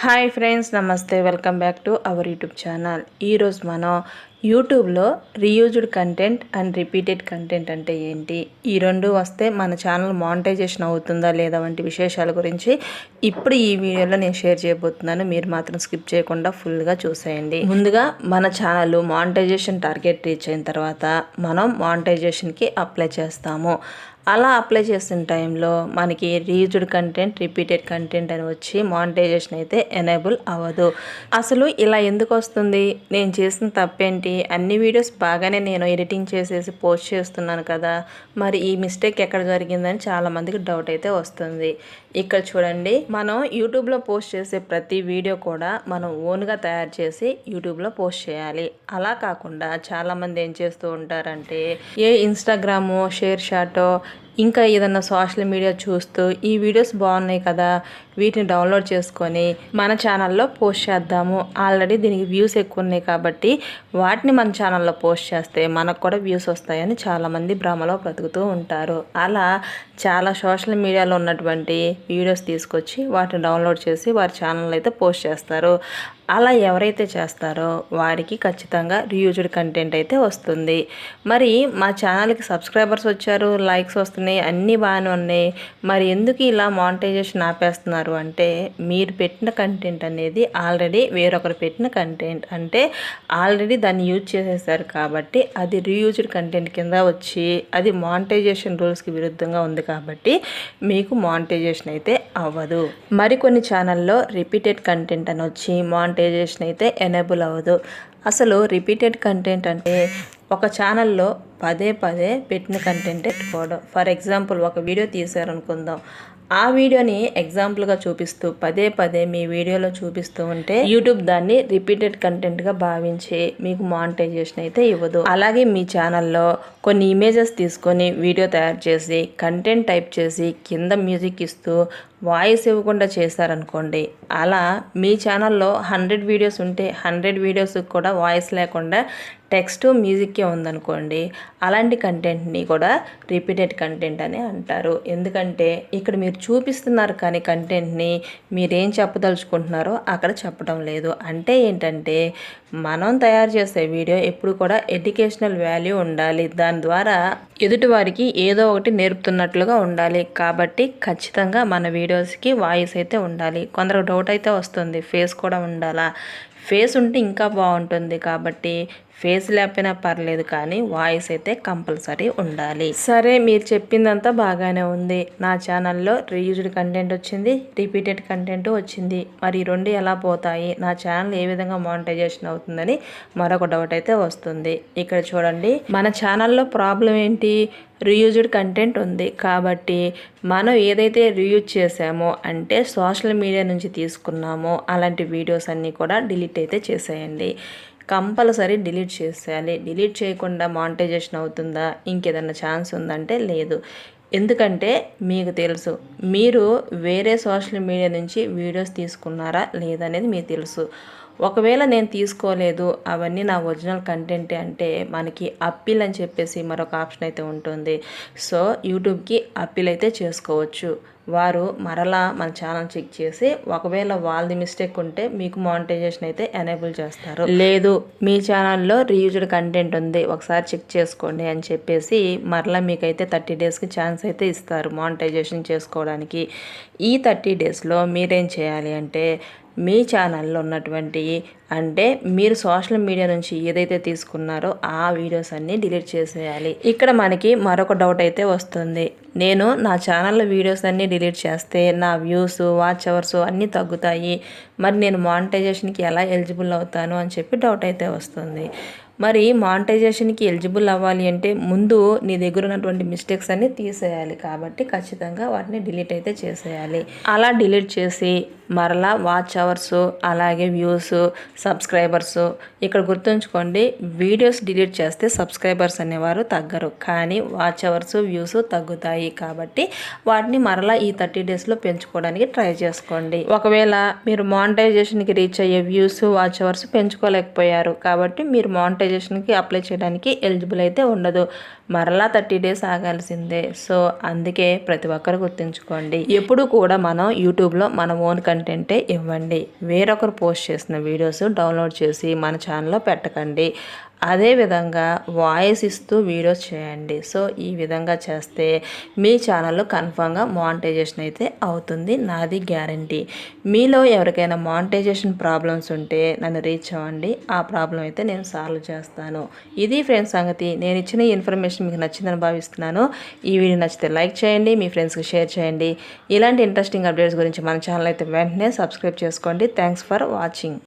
Hi friends, నమస్తే. Welcome back to our YouTube channel. ఈరోజు మనం యూట్యూబ్లో reused content and repeated content అంటే ఏంటి, ఈ రెండు వస్తే మన ఛానల్ మానిటైజేషన్ అవుతుందా లేదా వంటి విశేషాల గురించి ఇప్పుడు ఈ వీడియోలో నేను షేర్ చేయబోతున్నాను. మీరు మాత్రం స్కిప్ చేయకుండా ఫుల్గా చూసేయండి. ముందుగా మన ఛానల్ మానిటైజేషన్ టార్గెట్ రీచ్ అయిన తర్వాత మనం మానిటైజేషన్కి అప్లై చేస్తాము. అలా అప్లై చేసిన టైంలో మనకి రీయూజ్డ్ కంటెంట్, రిపీటెడ్ కంటెంట్ అని వచ్చి మానిటైజేషన్ అయితే ఎనేబుల్ అవ్వదు. అసలు ఇలా ఎందుకు వస్తుంది? నేను చేసిన తప్పేంటి? అన్ని వీడియోస్ బాగానే నేను ఎడిటింగ్ చేసేసి పోస్ట్ చేస్తున్నాను కదా, మరి ఈ మిస్టేక్ ఎక్కడ జరిగిందని చాలామందికి డౌట్ అయితే వస్తుంది. ఇక్కడ చూడండి, మనం యూట్యూబ్లో పోస్ట్ చేసే ప్రతి వీడియో కూడా మనం ఓన్గా తయారు చేసి యూట్యూబ్లో పోస్ట్ చేయాలి. అలా కాకుండా చాలామంది ఏం చేస్తూ ఉంటారంటే ఏ ఇన్స్టాగ్రామో, షేర్ షాటో, ఇంకా ఏదన్నా సోషల్ మీడియా చూస్తూ ఈ వీడియోస్ బాగున్నాయి కదా, వీటిని డౌన్లోడ్ చేసుకొని మన ఛానల్లో పోస్ట్ చేద్దాము, ఆల్రెడీ దీనికి వ్యూస్ ఎక్కువ ఉన్నాయి కాబట్టి వాటిని మన ఛానల్లో పోస్ట్ చేస్తే మనకు కూడా వ్యూస్ వస్తాయని చాలామంది భ్రమలో బ్రతుకుతూ ఉంటారు. అలా చాలా సోషల్ మీడియాలో ఉన్నటువంటి వీడియోస్ తీసుకొచ్చి వాటిని డౌన్లోడ్ చేసి వారి ఛానల్లో అయితే పోస్ట్ చేస్తారు. అలా ఎవరైతే చేస్తారో వారికి ఖచ్చితంగా రీయూజ్డ్ కంటెంట్ అయితే వస్తుంది. మరి మా ఛానల్కి సబ్స్క్రైబర్స్ వచ్చారు, లైక్స్ వస్తున్నాయి, అన్నీ బాగానే ఉన్నాయి, మరి ఎందుకు ఇలా మానిటైజేషన్ ఆపేస్తున్నారు అంటే, మీరు పెట్టిన కంటెంట్ అనేది ఆల్రెడీ వేరొకరు పెట్టిన కంటెంట్, అంటే ఆల్రెడీ దాన్ని యూజ్ చేసేసారు కాబట్టి అది రీయూజ్డ్ కంటెంట్ కింద వచ్చి అది మానిటైజేషన్ రూల్స్కి విరుద్ధంగా ఉంది కాబట్టి మీకు మానిటైజేషన్ అయితే అవ్వదు. మరికొన్ని ఛానల్లో రిపీటెడ్ కంటెంట్ అని వచ్చి మానిటైజేషన్ అయితే ఎనేబుల్ అవ్వదు. అసలు రిపీటెడ్ కంటెంట్ అంటే ఒక ఛానల్లో పదే పదే పెట్టిన కంటెంట్ పెట్టుకోవడం. ఫర్ ఎగ్జాంపుల్ ఒక వీడియో తీశారనుకుందాం, ఆ వీడియోని ఎగ్జాంపుల్గా చూపిస్తూ పదే పదే మీ వీడియోలో చూపిస్తూ ఉంటే యూట్యూబ్ దాన్ని రిపీటెడ్ కంటెంట్గా భావించి మీకు మానిటైజేషన్ అయితే ఇవ్వదు. అలాగే మీ ఛానల్లో కొన్ని ఇమేజెస్ తీసుకొని వీడియో తయారు చేసి కంటెంట్ టైప్ చేసి కింద మ్యూజిక్ ఇస్తూ వాయిస్ ఇవ్వకుండా చేశారనుకోండి, అలా మీ ఛానల్లో 100 వీడియోస్ ఉంటే 100 వీడియోస్కి కూడా వాయిస్ లేకుండా టెక్స్ట్, మ్యూజిక్కే ఉందనుకోండి, అలాంటి కంటెంట్ని కూడా రిపీటెడ్ కంటెంట్ అని అంటారు. ఎందుకంటే ఇక్కడ మీరు చూపిస్తున్నారు కానీ కంటెంట్ని మీరేం చెప్పదలుచుకుంటున్నారో అక్కడ చెప్పడం లేదు. అంటే ఏంటంటే, మనం తయారు చేసే వీడియో ఎప్పుడు కూడా ఎడ్యుకేషనల్ వాల్యూ ఉండాలి, దాని ద్వారా ఎదుటివారికి ఏదో ఒకటి నేర్పుతున్నట్లుగా ఉండాలి. కాబట్టి ఖచ్చితంగా మన వీడియోస్కి వాయిస్ అయితే ఉండాలి. కొందరు డౌట్ అయితే వస్తుంది, ఫేస్ కూడా ఉండాలా? ఫేస్ ఉంటే ఇంకా బాగుంటుంది, కాబట్టి ఫేస్ లేకపోయినా పర్లేదు కానీ వాయిస్ అయితే కంపల్సరీ ఉండాలి. సరే, మీరు చెప్పిందంతా బాగానే ఉంది. నా ఛానల్లో రీయూజ్డ్ కంటెంట్ వచ్చింది, రిపీటెడ్ కంటెంట్ వచ్చింది, మరి ఈ రెండు ఎలా పోతాయి, నా ఛానల్ ఏ విధంగా మానిటైజేషన్ అవుతుందని మరొక డౌట్ అయితే వస్తుంది. ఇక్కడ చూడండి, మన ఛానల్లో ప్రాబ్లం ఏంటి? రీయూజ్డ్ కంటెంట్ ఉంది కాబట్టి మనం ఏదైతే రీయూజ్ చేసామో, అంటే సోషల్ మీడియా నుంచి తీసుకున్నామో అలాంటి వీడియోస్ అన్నీ కూడా డిలీట్ అయితే చేసేయండి. కంపల్సరీ డిలీట్ చేసేయాలి. డిలీట్ చేయకుండా మానిటైజేషన్ అవుతుందా, ఇంకేదన్నా ఛాన్స్ ఉందంటే లేదు. ఎందుకంటే మీకు తెలుసు, మీరు వేరే సోషల్ మీడియా నుంచి వీడియోస్ తీసుకున్నారా లేదనేది మీకు తెలుసు. ఒకవేళ నేను తీసుకోలేదు, అవన్నీ నా ఒరిజినల్ కంటెంటే అంటే మనకి అప్పీల్ అని చెప్పేసి మరొక ఆప్షన్ అయితే ఉంటుంది. సో యూట్యూబ్కి అప్పీల్ అయితే చేసుకోవచ్చు. వారు మరలా మన ఛానల్ చెక్ చేసి ఒకవేళ వాళ్ళది మిస్టేక్ ఉంటే మీకు మానిటైజేషన్ అయితే ఎనేబుల్ చేస్తారు. లేదు, మీ ఛానల్లో రీయూజ్డ్ కంటెంట్ ఉంది, ఒకసారి చెక్ చేసుకోండి అని చెప్పేసి మరలా మీకైతే 30 డేస్కి ఛాన్స్ అయితే ఇస్తారు మానిటైజేషన్ చేసుకోవడానికి. ఈ 30 డేస్లో మీరేం చేయాలి అంటే, మీ ఛానల్లో ఉన్నటువంటి, అంటే మీరు సోషల్ మీడియా నుంచి ఏదైతే తీసుకున్నారో ఆ వీడియోస్ అన్నీ డిలీట్ చేసేయాలి. ఇక్కడ మనకి మరొక డౌట్ అయితే వస్తుంది, నేను నా ఛానల్లో వీడియోస్ అన్నీ డిలీట్ చేస్తే నా వ్యూస్, వాచ్ అవర్స్ అన్నీ తగ్గుతాయి, మరి నేను మానిటైజేషన్కి ఎలా ఎలిజిబుల్ అవుతాను అని చెప్పి డౌట్ అయితే వస్తుంది. మరి మానిటైజేషన్కి ఎలిజిబుల్ అవ్వాలి అంటే ముందు నీ దగ్గర ఉన్నటువంటి మిస్టేక్స్ అన్నీ తీసేయాలి. కాబట్టి ఖచ్చితంగా వాటిని డిలీట్ అయితే చేసేయాలి. అలా డిలీట్ చేసి మరలా వాచ్ అవర్స్, అలాగే వ్యూస్, సబ్స్క్రైబర్స్, ఇక్కడ గుర్తుంచుకోండి, వీడియోస్ డిలీట్ చేస్తే సబ్స్క్రైబర్స్ అనేవారు తగ్గరు, కానీ వాచ్ అవర్స్, వ్యూస్ తగ్గుతాయి. కాబట్టి వాటిని మరలా ఈ 30 డేస్లో పెంచుకోవడానికి ట్రై చేసుకోండి. ఒకవేళ మీరు మానిటైజేషన్కి రీచ్ అయ్యే వ్యూస్, వాచ్ అవర్స్ పెంచుకోలేకపోయారు కాబట్టి మీరు మానిటైజేషన్కి అప్లై చేయడానికి ఎలిజిబుల్ అయితే ఉండదు, మరలా 30 డేస్ ఆగాల్సిందే. సో అందుకే ప్రతి ఒక్కరు గుర్తుంచుకోండి, ఎప్పుడు కూడా మనం యూట్యూబ్లో మన ఓన్ కంటెంటే ఇవ్వండి. వేరొకరు పోస్ట్ చేసిన వీడియోస్ డౌన్లోడ్ చేసి మన ఛానల్లో పెట్టకండి. అదేవిధంగా వాయిస్ ఇస్తూ వీడియోస్ చేయండి. సో ఈ విధంగా చేస్తే మీ ఛానల్లో కన్ఫామ్గా మానిటైజేషన్ అయితే అవుతుంది, నాది గ్యారంటీ. మీలో ఎవరికైనా మానిటైజేషన్ ప్రాబ్లమ్స్ ఉంటే నన్ను రీచ్ అవ్వండి, ఆ ప్రాబ్లం అయితే నేను సాల్వ్ చేస్తాను. ఇది ఫ్రెండ్స్ సంగతి. నేను ఇచ్చిన ఈ ఇన్ఫర్మేషన్ మీకు నచ్చిందని భావిస్తున్నాను. ఈ వీడియో నచ్చితే లైక్ చేయండి, మీ ఫ్రెండ్స్కి షేర్ చేయండి. ఇలాంటి ఇంట్రెస్టింగ్ అప్డేట్స్ గురించి మన ఛానల్ అయితే వెంటనే సబ్స్క్రైబ్ చేసుకోండి. Thanks for watching.